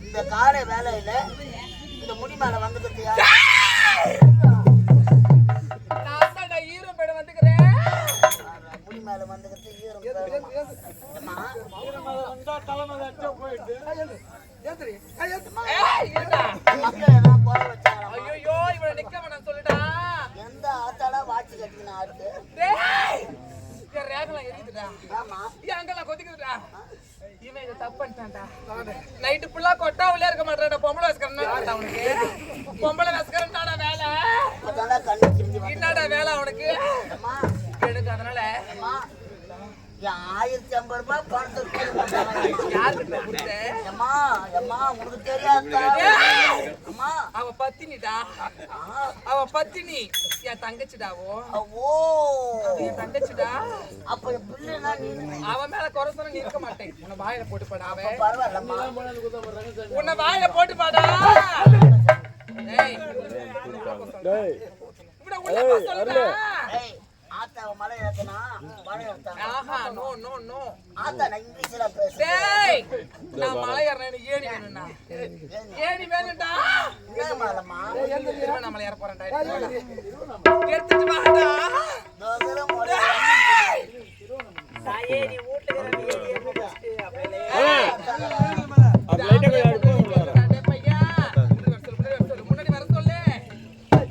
இந்த காலை வேலையில இந்த முடி மேல வந்துக்கிட்டு ஈரம் பேட வந்துக்கிறேன். முடி மேல வந்துக்கிட்டு ஈரம் எந்த ஆத்தால வாட்சி கட்டினா ஆட்டு ரேகலாம் எரியுதுடா. அங்கெல்லாம் கொதிக்குதுடா. இவன் இதை தப்பு பண்ணிட்டான்டா. நைட்டு ஃபுல்லா கொட்டாவிலே இருக்க மாட்டேன். பொம்பளை வசக்கிறேன் அவனுக்கு. பொம்பளை வசக்கிறேன்டாடா வேலை. என்னடா வேலை அவனுக்கு எனக்கு? அதனால 1050 ரூபாய் பணத்துக்கு யாருக்கிட்ட கொடுத்தேன்? உனக்கு தெரியாதா? அவ பத்தினிடா. அவ பத்தினி என் தங்கச்சிடாவோ. என் தங்கச்சிடா. அப்ப பிள்ளைனா அவன் மேல குறை சொன்ன நீ இருக்க மாட்டேன். உன்னை வாயில போட்டு பாடாவே. பரவாயில்லம்மா, உன்னை வாயில போட்டு பாடா. ஆத்தாவ மலை ஏத்தனா மலை ஏத்தனா. ஆஹா நோ நோ நோ. ஆத்தா நான் இங்கிலீஷ்ல பேசுறேன். டேய் நான் மலை ஏறறேன். எனக்கு ஏணி வேணும்டா. ஏணி வேணும்டா. ஏமாலம்மா திரும்ப நான் மலை ஏற போறேன்டா. எடுத்துட்டு வாடா. தோகல மொளை தாயே நீ வீட்ல இருக்கற ஏறி எப்படி வச்சிட்டு அப்படியே அது லைட்டா போய் எடுத்து பையா. முன்னாடி வர சொல்லு.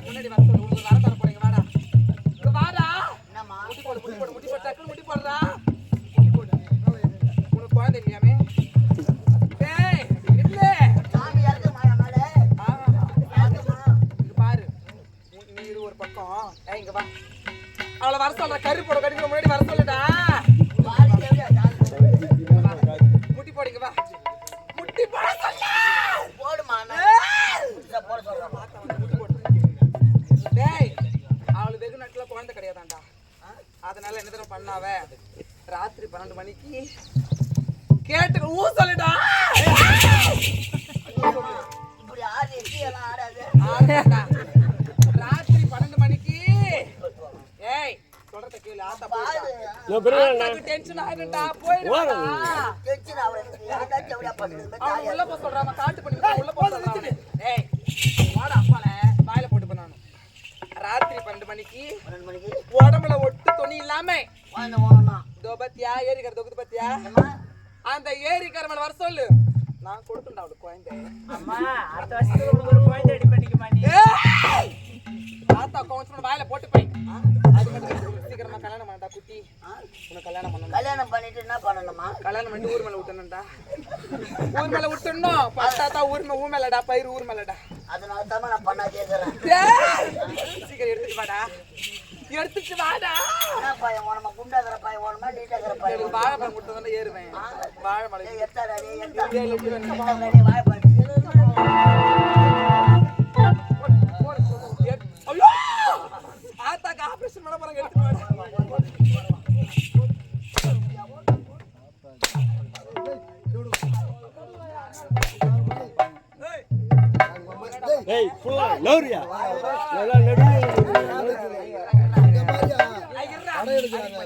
முன்னாடி வர சொல்லு. உங்களுக்கு வர தர போறீங்க வாடா. வாடா. என்னம்மா முடி போடு டக்குனு முடி போடுறா. முடி போடு. உனக்கு குழந்தை இல்லையாமே? டேய் இல்ல. சாமி இறக்கு மாயா மேல இங்க பாரு. நீ இரு ஒரு பக்கம். இங்க வா. அவளை வர சொல்ற. கறி போட கடிக்கிற முன்னாடி வர சொல்லுடா. முடி போடுங்க வா. முடி போட சொல்லு. போடுமா போட சொல்றேன். முடி போடு. டேய் அவளு வெகு நாட்டுல குழந்தை கிடையாதாண்டா. அதனால என்ன தடவை பண்ணாவ ராத்திரி 12 மணிக்கு கேட்டு சொல்லுடா. இப்படி ஆடி எட்டி எல்லாம் ஆடாது. ராத்திரி 12 மணிக்கு ஏய் சொல்றத கேளு. ஆத்தா பாரு டென்ஷன் ஆகுடா. போயிடுடா. டென்ஷன் ஆவற யாரா செவடா பண்ணுது. அவன் உள்ள போ சொல்றான். காட்டு பண்ணி உள்ள போ சொல்றான். ஏய் வாடா அப்பால வாயில போட்டு பண்ணானு. ராத்திரி 12 மணிக்கு உடம்புல ஒட்டு துணி இல்லாம பத்தியா ஏரிக்கிற தொகுது பத்தியா அந்த ஏரிக்கார மேல வர சொல்லு. நான் கொடுத்துட்டா அவளுக்கு குழந்தை. அம்மா அடுத்த வருஷத்துக்கு உங்களுக்கு ஒரு குழந்தை ரெடி பண்ணிக்குமா நீ? தாத்தா கொஞ்சம் வாயில போட்டு போய் அது மட்டும் சீக்கிரமா கல்யாணம் பண்ணடா குட்டி. உனக்கு கல்யாணம் பண்ணணும். கல்யாணம் பண்ணிட்டு என்ன பண்ணணுமா? கல்யாணம் பண்ணி ஊர் மேல விட்டணும்டா. ஊர் மேல விட்டணும். பத்தாத்தா ஊர் மேலடா. பயிர் ஊர் மேலடா. அதனால தான் நான் பண்ணா கேக்குறேன். சீக்கிரம் எடுத்துட்டு வாடா. எடுத்துட்டு வாடா. என்ன பையன் ஓனமா குண்டாகிற பையன் ஓனமா நீட்டாகிற பையன்? எனக்கு வாழைப்பழம் கொடுத்து வந்து ஏறுவேன். வாழைப்பழம் எத்தாடே எத்தா ஐயோ ஆத்தாக்கு ஆபரேஷன் பண்ண போறாங்க. எடுத்துட்டு வாடா. ஏய் புள்ள லோரியா நல்லா நடுவுல இந்த மாதிரியா அட எடுக்கறாங்க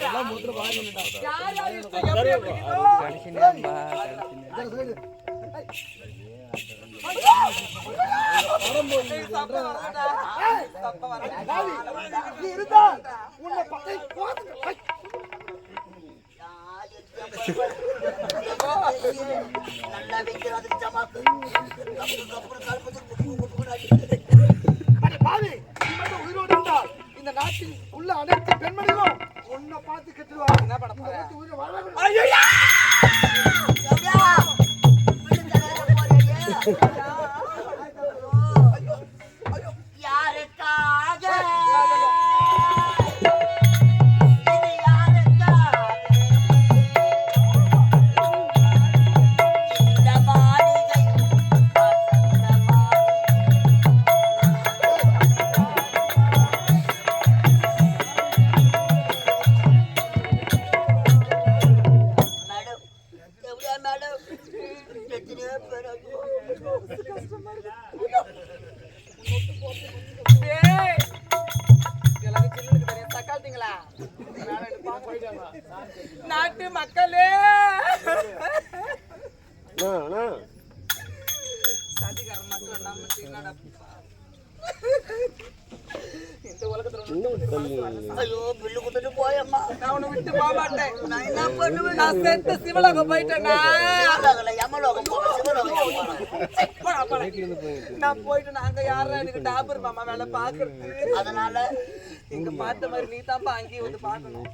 எல்லாம் மூத்திர பாருங்கடா நல்லா வைக்கிறது ஜமாக்கு உயிரோடு இருந்தால் இந்த நாட்டில் உள்ள அனைத்து பெண்மணிகளும் உன்னை பார்த்து கெட்டுவாங்க. என்ன பண்ண போற? நாட்டு மக்களே ஐயோ பில்லு குத்துட்டு போயம்மா. நான் உன்னை விட்டு போக மாட்டேன். நான் என்ன பண்ணுவேன்? நான் செத்து சிவலோகம் போயிட்டேன்னா சிவலோகம்ல யமலோகம் போறேன், சிவலோகம் போறேன். நான் போயிட்டு அங்க யாரும் எனக்கு டாபர் மாமா வேலை பாக்குறது. அதனால இங்க பார்த்த மாதிரி நீ தான்ப்பா அங்கேயும் வந்து பாக்கணும்.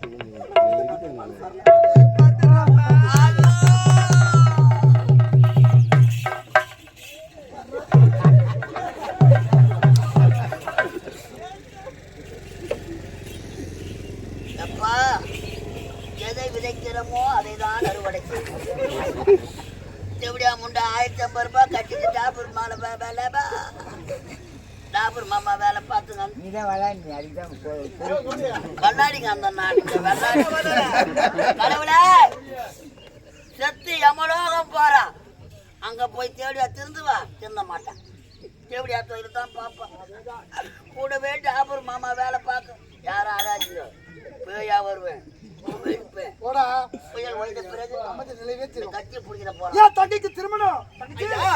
அப்பா எதை விதைக்கிறோமோ அதை தான் அறுவடை செய்யும். எப்படியா முண்டை 1050 ரூபாய் கட்டிட்டு டாபர் மாலை வேலை டாபர் மாமா வேலை பார்த்துங்க. கண்ணாடிங்க அந்த நாட்டுல வெள்ளாடி கடவுளே செத்து யமலோகம் போறான். அங்க போய் தேடியா திருந்துவா, திருந்த மாட்டான். தேவடியா தொழில் தான் பார்ப்பான். கூடவே டாபர் மாமா வேலை பார்க்க யாரும் ஆராய்ச்சியோ பேயா வருவேன். புயல் ஓய்ந்த பிறகு கட்சி பிடிக்கிற போறேன். தண்ணிக்கு திருமணம் ஐயா